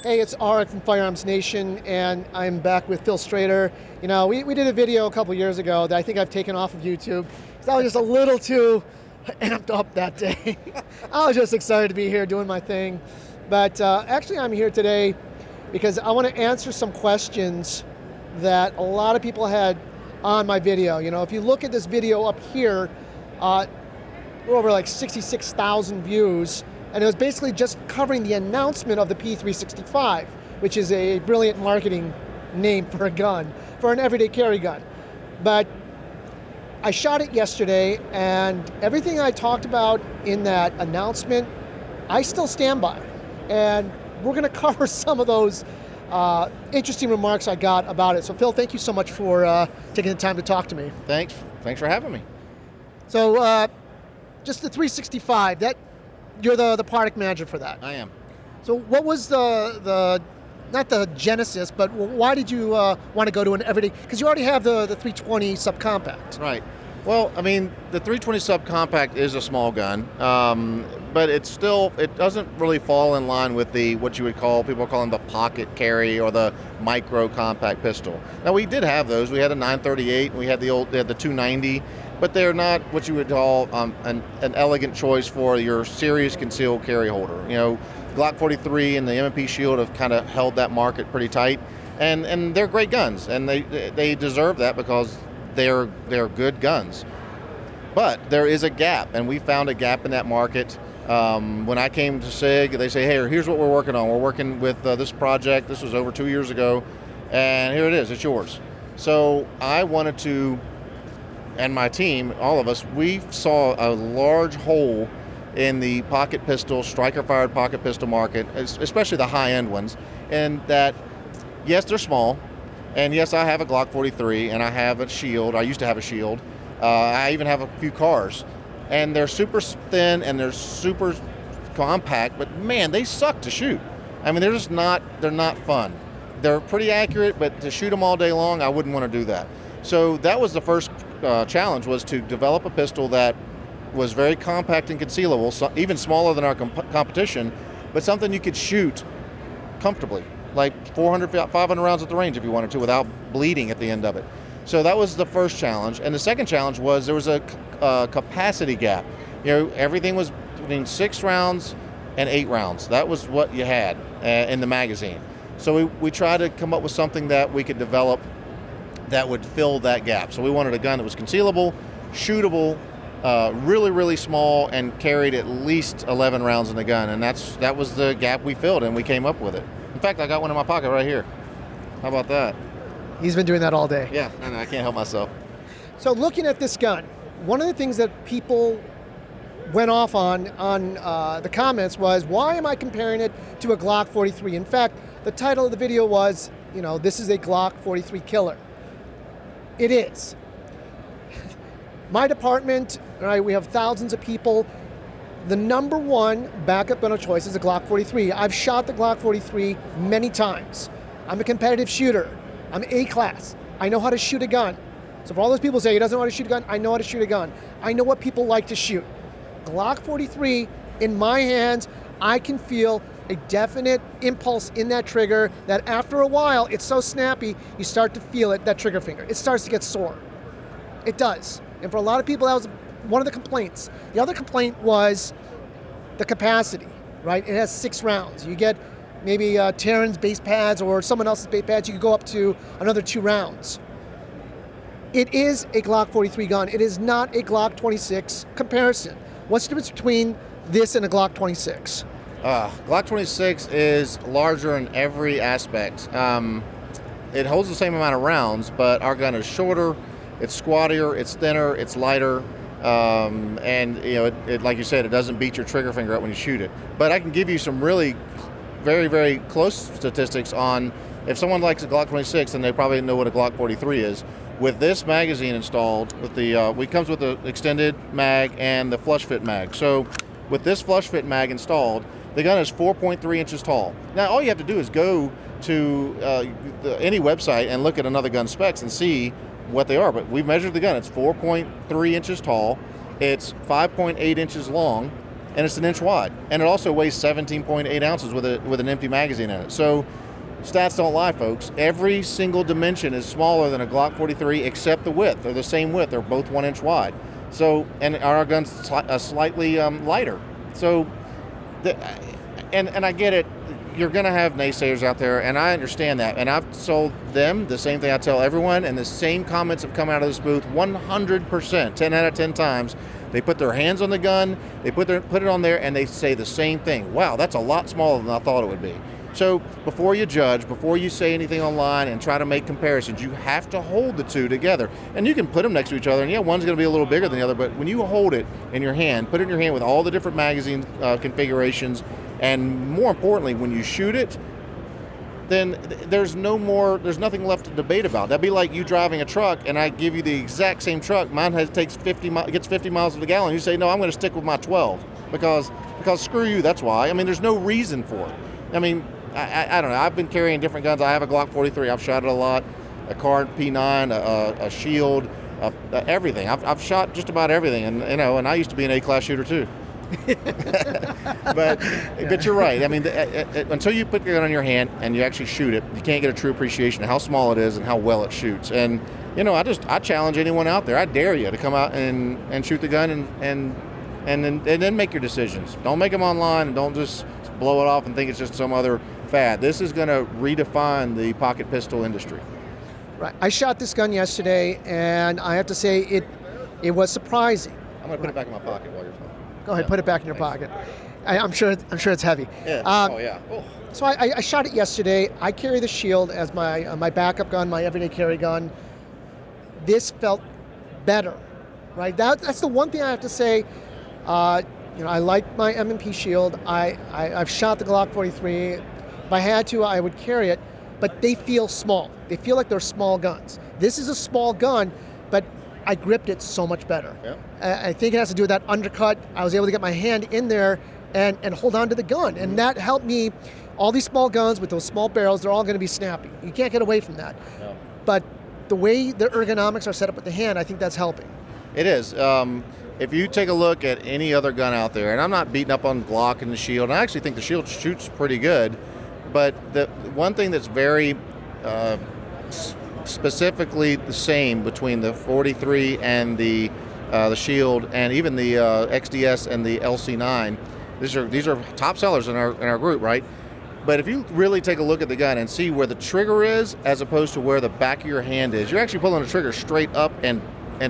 Hey, it's Arik from Firearms Nation, and I'm back with Phil Strader. You know, we did a video a couple years ago that I think I've taken off of YouTube, because I was just a little too amped up that day. I was just excited to be here doing my thing. But actually I'm here today because I want to answer some questions that a lot of people had on my video. You know, if you look at this video up here, we're over like 66,000 views. And it was basically just covering the announcement of the P365, which is a brilliant marketing name for a gun, for an everyday carry gun. But I shot it yesterday, and everything I talked about in that announcement, I still stand by. And we're gonna cover some of those interesting remarks I got about it. So Phil, thank you so much for taking the time to talk to me. Thanks for having me. So just the 365, you're the product manager for that. I am. So what was the not the genesis, but why did you want to go to an everyday, because you already have the 320 subcompact. Right. Well, I mean, the 320 subcompact is a small gun, but it doesn't really fall in line with what you would call, people call them the pocket carry or the micro compact pistol. Now, we did have those. We had a 938, and we had the 290, but they're not what you would call an elegant choice for your serious concealed carry holder. You know, Glock 43 and the M&P Shield have kind of held that market pretty tight, and they're great guns, and they deserve that because they're good guns. But there is a gap, and we found a gap in that market. When I came to SIG, they say, hey, here's what we're working on. We're working with this project. This was over 2 years ago, and here it is. It's yours. So I wanted to, and my team, all of us, we saw a large hole in the pocket pistol, striker-fired pocket pistol market, especially the high-end ones, and that, yes, they're small, and yes, I have a Glock 43, and I have a Shield. I used to have a Shield. I even have a few cars, and they're super thin and they're super compact, but man, they suck to shoot. I mean, they're not fun. They're pretty accurate, but to shoot them all day long, I wouldn't want to do that. So that was the first challenge, was to develop a pistol that was very compact and concealable, so even smaller than our competition, but something you could shoot comfortably, like 400, 500 rounds at the range if you wanted to, without bleeding at the end of it. So that was the first challenge. And the second challenge was there was a capacity gap. You know, everything was between 6 rounds and 8 rounds. That was what you had in the magazine. So we tried to come up with something that we could develop that would fill that gap. So we wanted a gun that was concealable, shootable, really, really small, and carried at least 11 rounds in the gun. And that was the gap we filled, and we came up with it. In fact, I got one in my pocket right here. How about that? He's been doing that all day. Yeah, I can't help myself. So looking at this gun, one of the things that people went off on the comments was, why am I comparing it to a Glock 43? In fact, the title of the video was, you know, this is a Glock 43 killer. It is. My department, right, we have thousands of people. The number one backup gun of choice is a Glock 43. I've shot the Glock 43 many times. I'm a competitive shooter. I'm A-class. I know how to shoot a gun. So for all those people who say he doesn't know how to shoot a gun, I know how to shoot a gun. I know what people like to shoot. Glock 43, in my hands, I can feel a definite impulse in that trigger that after a while, it's so snappy, you start to feel it, that trigger finger. It starts to get sore. It does. And for a lot of people, that was one of the complaints. The other complaint was the capacity, right? It has 6 rounds. You get maybe Terran's base pads or someone else's base pads, you could go up to another 2 rounds. It is a Glock 43 gun. It is not a Glock 26 comparison. What's the difference between this and a Glock 26? Glock 26 is larger in every aspect. It holds the same amount of rounds, but our gun is shorter, it's squattier, it's thinner, it's lighter, and you know, it, like you said, it doesn't beat your trigger finger up when you shoot it. But I can give you some really very, very close statistics on, if someone likes a Glock 26, then they probably know what a Glock 43 is. With this magazine installed, with it comes with the extended mag and the flush fit mag. So with this flush fit mag installed, the gun is 4.3 inches tall. Now all you have to do is go to any website and look at another gun specs and see what they are. But we've measured the gun. It's 4.3 inches tall. It's 5.8 inches long. and it's an inch wide, and it also weighs 17.8 ounces with an empty magazine in it. So stats don't lie, folks. Every single dimension is smaller than a Glock 43 except the width. They're the same width. They're both 1 inch wide. So, and our gun's slightly lighter. So, and I get it. You're going to have naysayers out there, and I understand that. And I've told them the same thing I tell everyone, and the same comments have come out of this booth 100%, 10 out of 10 times. They put their hands on the gun, they put it on there, and they say the same thing. Wow, that's a lot smaller than I thought it would be. So before you judge, before you say anything online and try to make comparisons, you have to hold the two together. And you can put them next to each other, and yeah, one's going to be a little bigger than the other, but when you hold it in your hand, put it in your hand with all the different magazine configurations, and more importantly, when you shoot it, then there's nothing left to debate about. That'd be like you driving a truck, and I give you the exact same truck. Mine gets 50 miles to the gallon. You say, no, I'm going to stick with my 12 because screw you. That's why. I mean, there's no reason for it. I mean, I don't know. I've been carrying different guns. I have a Glock 43. I've shot it a lot. A Card P9, a Shield, everything. I've shot just about everything, and and I used to be an A-class shooter too. but you're right. I mean, until you put your gun on your hand and you actually shoot it, you can't get a true appreciation of how small it is and how well it shoots. And I challenge anyone out there. I dare you to come out and shoot the gun and then make your decisions. Don't make them online, and don't just blow it off and think it's just some other fad. This is going to redefine the pocket pistol industry. Right. I shot this gun yesterday, and I have to say it was surprising. I'm going to put it back in my pocket while you're talking. Go ahead, put it back in your pocket. I'm sure it's heavy. Yeah. Oh. So I shot it yesterday. I carry the Shield as my backup gun, my everyday carry gun. This felt better, right? That's the one thing I have to say. I like my M&P Shield. I've shot the Glock 43. If I had to, I would carry it, but they feel small. They feel like they're small guns. This is a small gun, but I gripped it so much better. Yep. I think it has to do with that undercut. I was able to get my hand in there and hold on to the gun, and that helped me. All these small guns with those small barrels, they're all going to be snappy. You can't get away from that. No. But the way the ergonomics are set up with the hand, I think that's helping. It is. If you take a look at any other gun out there, and I'm not beating up on Glock and the Shield, and I actually think the Shield shoots pretty good, but the one thing that's very specifically the same between the 43 and the Shield, and even the XDS and the LC9, these are top sellers in our group, right? But if you really take a look at the gun and see where the trigger is as opposed to where the back of your hand is, you're actually pulling the trigger straight up and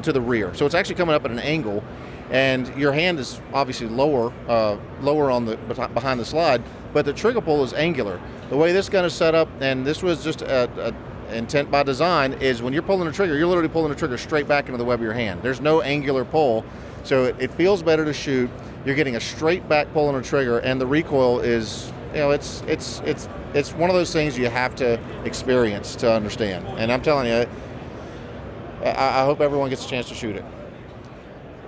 to the rear. So it's actually coming up at an angle, and your hand is obviously lower on the behind the slide, but the trigger pull is angular. The way this gun is set up, and this was just a intent by design, is when you're pulling the trigger, you're literally pulling the trigger straight back into the web of your hand. There's no angular pull, so it feels better to shoot. You're getting a straight back pull on the trigger, and the recoil is, it's one of those things you have to experience to understand. And I'm telling you, I hope everyone gets a chance to shoot it.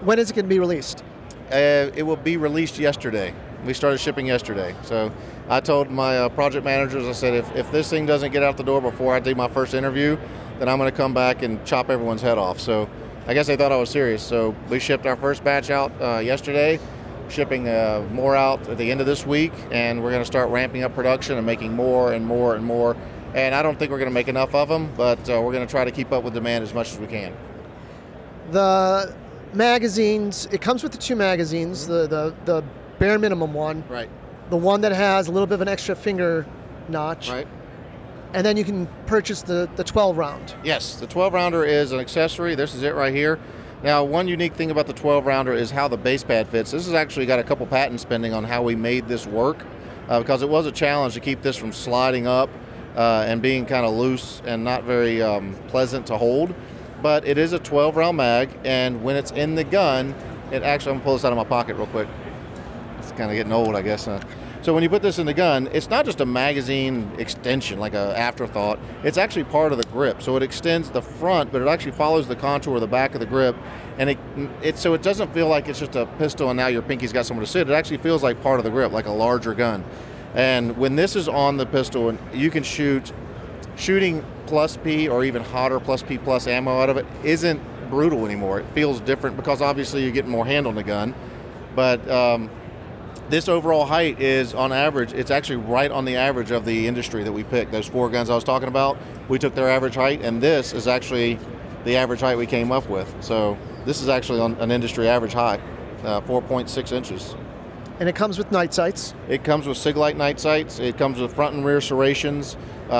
When is it going to be released? It will be released yesterday. We started shipping yesterday. So I told my project managers, I said, if this thing doesn't get out the door before I do my first interview, then I'm going to come back and chop everyone's head off. So I guess they thought I was serious. So we shipped our first batch out yesterday, shipping more out at the end of this week, and we're going to start ramping up production and making more and more and more. And I don't think we're going to make enough of them, but we're going to try to keep up with demand as much as we can. The magazines, it comes with the two magazines, the bare minimum one. Right. The one that has a little bit of an extra finger notch. Right. And then you can purchase the 12 round. Yes, the 12 rounder is an accessory. This is it right here. Now, one unique thing about the 12 rounder is how the base pad fits. This has actually got a couple patents pending on how we made this work, because it was a challenge to keep this from sliding up and being kind of loose and not very pleasant to hold. But it is a 12 round mag, and when it's in the gun, it actually, I'm gonna pull this out of my pocket real quick. It's kind of getting old, I guess. So when you put this in the gun, it's not just a magazine extension, like an afterthought. It's actually part of the grip. So it extends the front, but it actually follows the contour of the back of the grip. And so it doesn't feel like it's just a pistol and now your pinky's got somewhere to sit. It actually feels like part of the grip, like a larger gun. And when this is on the pistol, and you can shooting plus P or even hotter plus P plus ammo out of it isn't brutal anymore. It feels different because obviously you're getting more hand on the gun. But This overall height is, on average, it's actually right on the average of the industry that we picked. Those 4 guns I was talking about, we took their average height, and this is actually the average height we came up with. So this is actually on an industry average height, 4.6 inches. And it comes with night sights. It comes with SIG Light night sights. It comes with front and rear serrations.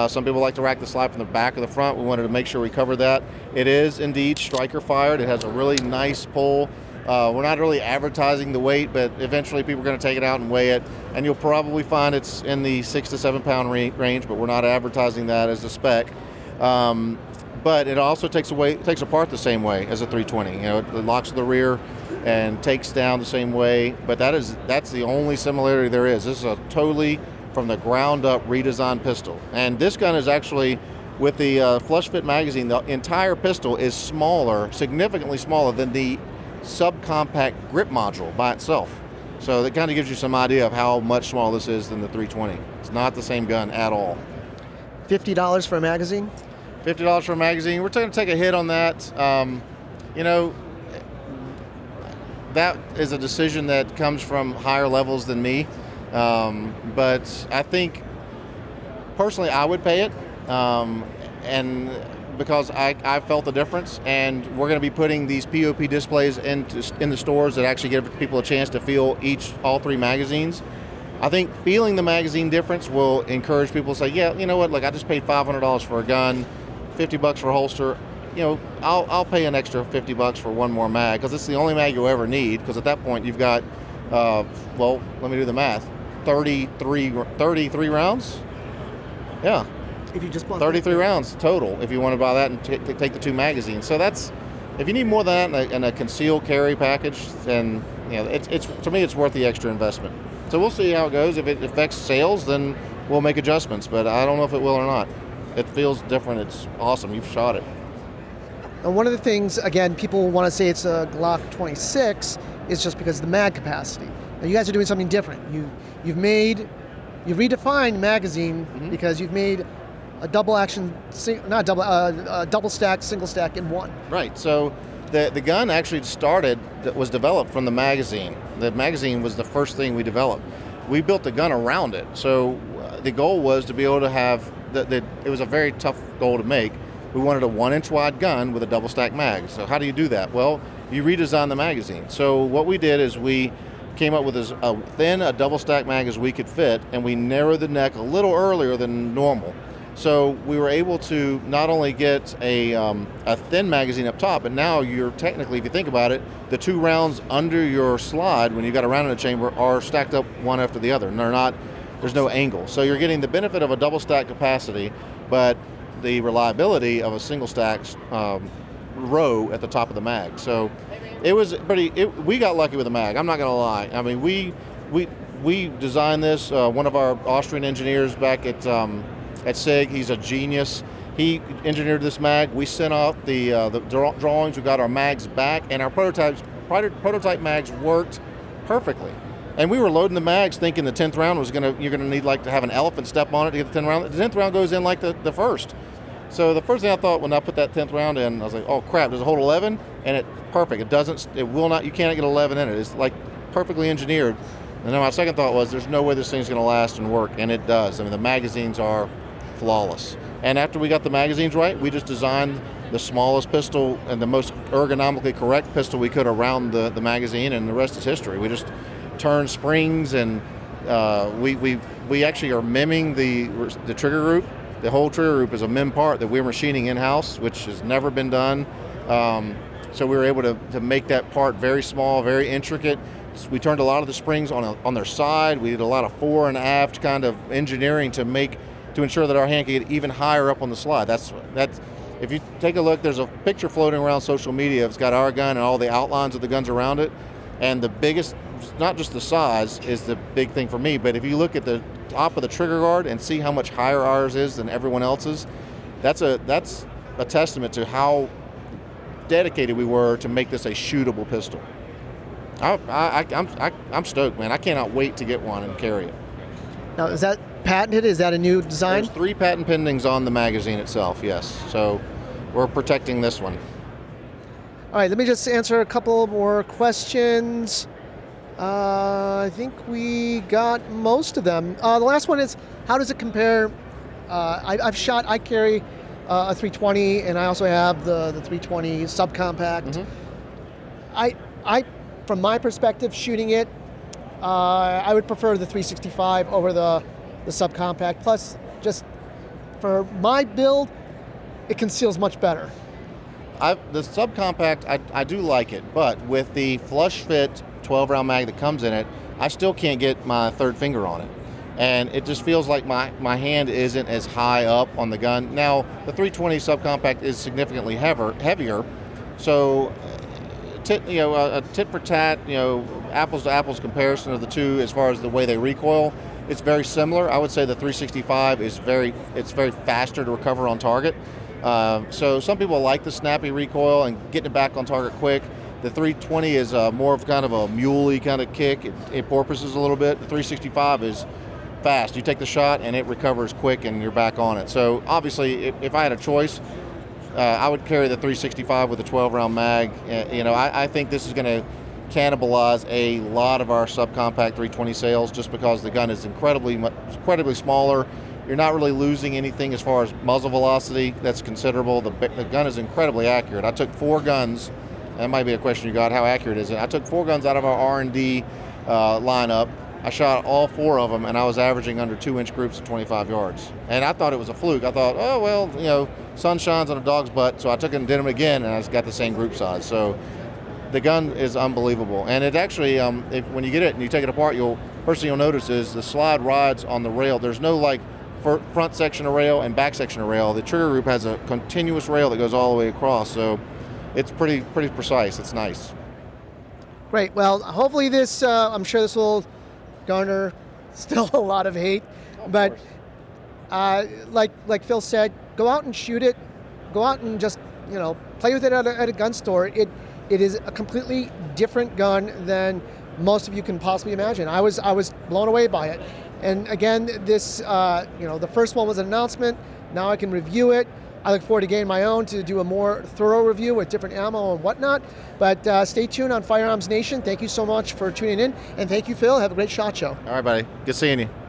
Some people like to rack the slide from the back of the front. We wanted to make sure we covered that. It is indeed striker fired. It has a really nice pull. We're not really advertising the weight, but eventually people are going to take it out and weigh it, and you'll probably find it's in the 6 to 7 pound range, but we're not advertising that as a spec. But it also takes apart the same way as a 320. You know, it locks to the rear and takes down the same way, but that's the only similarity there is. This is a totally from the ground up redesigned pistol. And this gun is actually, with the flush fit magazine, the entire pistol is smaller, significantly smaller than the subcompact grip module by itself. So that kind of gives you some idea of how much smaller this is than the 320. It's not the same gun at all. $50 for a magazine? $50 for a magazine. We're going to take a hit on that. You know, that is a decision that comes from higher levels than me. But I think, personally, I would pay it. And because I felt the difference, and we're going to be putting these POP displays in the stores that actually give people a chance to feel all 3 magazines. I think feeling the magazine difference will encourage people to say, yeah, you know what, like I just paid $500 for a gun, $50 for a holster. You know, I'll pay an extra $50 for one more mag, because it's the only mag you'll ever need, because at that point you've got, well, let me do the math, 33 rounds? Yeah. If you just bought 33 rounds total if you want to buy that and take the 2 magazines. So that's, if you need more than that in a concealed carry package, then you know, it's to me it's worth the extra investment. So we'll see how it goes. If it affects sales, then we'll make adjustments, but I don't know if it will or not. It feels different. It's awesome. You've shot it. And one of the things, again, people want to say it's a Glock 26 is just because of the mag capacity. Now you guys are doing something different. You've redefined magazine because you've made a double stack, single stack in one. Right. So the gun actually was developed from the magazine. The magazine was the first thing we developed. We built the gun around it. So the goal was to be able to have it was a very tough goal to make. We wanted a 1-inch wide gun with a double stack mag. So how do you do that? Well, you redesign the magazine. So what we did is we came up with as thin a double stack mag as we could fit, and we narrowed the neck a little earlier than normal. So we were able to not only get a thin magazine up top, but now you're technically, if you think about it, the 2 rounds under your slide when you've got a round in the chamber are stacked up one after the other, and there's no angle. So you're getting the benefit of a double stack capacity, but the reliability of a single stack row at the top of the mag. So it was we got lucky with the mag. I'm not going to lie. I mean, we designed this. One of our Austrian engineers back at SIG, he's a genius. He engineered this mag. We sent off the drawings. We got our mags back, and our prototype mags worked perfectly. And we were loading the mags thinking the 10th round you're gonna need like to have an elephant step on it to get the 10th round. The 10th round goes in like the first. So the first thing I thought when I put that 10th round in, I was like, oh crap, does it hold 11? And it's perfect. You cannot get 11 in it. It's like perfectly engineered. And then my second thought was, there's no way this thing's gonna last and work, and it does. I mean, the magazines are flawless. And after we got the magazines right, we just designed the smallest pistol and the most ergonomically correct pistol we could around the magazine, and the rest is history. We just turned springs, and we actually are miming the trigger group. The whole trigger group is a MIM part that we're machining in-house, which has never been done. So we were able to make that part very small, very intricate. We turned a lot of the springs on their side. We did a lot of fore and aft kind of engineering to ensure that our hand could get even higher up on the slide. That's if you take a look, there's a picture floating around social media. It's got our gun and all the outlines of the guns around it. And the biggest, not just the size is the big thing for me, but if you look at the top of the trigger guard and see how much higher ours is than everyone else's, that's a testament to how dedicated we were to make this a shootable pistol. I'm stoked, man. I cannot wait to get one and carry it. Now, is that patented? Is that a new design? There's 3 patent pendings on the magazine itself, yes. So we're protecting this one. All right, let me just answer a couple more questions. I think we got most of them. The last one is, how does it compare? I carry a 320, and I also have the 320 subcompact. From my perspective, shooting it, I would prefer the 365 over the subcompact. Plus, just for my build, it conceals much better. The subcompact, I do like it, but with the flush fit 12-round mag that comes in it, I still can't get my third finger on it. And it just feels like my hand isn't as high up on the gun. Now, the 320 subcompact is significantly heavier, so a tit for tat, apples to apples comparison of the two as far as the way they recoil, it's very similar. I would say the 365 is very faster to recover on target. So some people like the snappy recoil and getting it back on target quick. The 320 is more of kind of a muley kind of kick. It porpoises a little bit. The 365 is fast. You take the shot and it recovers quick and you're back on it. So obviously, if I had a choice, I would carry the 365 with a 12-round mag. I think this is going to cannibalize a lot of our subcompact 320 sales just because the gun is incredibly smaller. You're not really losing anything as far as muzzle velocity. That's considerable. The gun is incredibly accurate. I took 4 guns. That might be a question you got. How accurate is it? I took 4 guns out of our R&D lineup. I shot all 4 of them, and I was averaging under 2-inch groups at 25 yards. And I thought it was a fluke. I thought, oh, well, sun shines on a dog's butt. So I took it and did them again, and I just got the same group size. So the gun is unbelievable. And it actually, when you get it and you take it apart, first thing you'll notice is the slide rides on the rail. There's no front section of rail and back section of rail. The trigger group has a continuous rail that goes all the way across, so it's pretty precise. It's nice. Great. Well, hopefully this, I'm sure this will garner still a lot of hate, but like Phil said, go out and shoot it. Go out and just play with it at a gun store. It is a completely different gun than most of you can possibly imagine. I was blown away by it. And again, this, the first one was an announcement. Now I can review it. I look forward to getting my own to do a more thorough review with different ammo and whatnot. But stay tuned on Firearms Nation. Thank you so much for tuning in. And thank you, Phil. Have a great SHOT Show. All right, buddy. Good seeing you.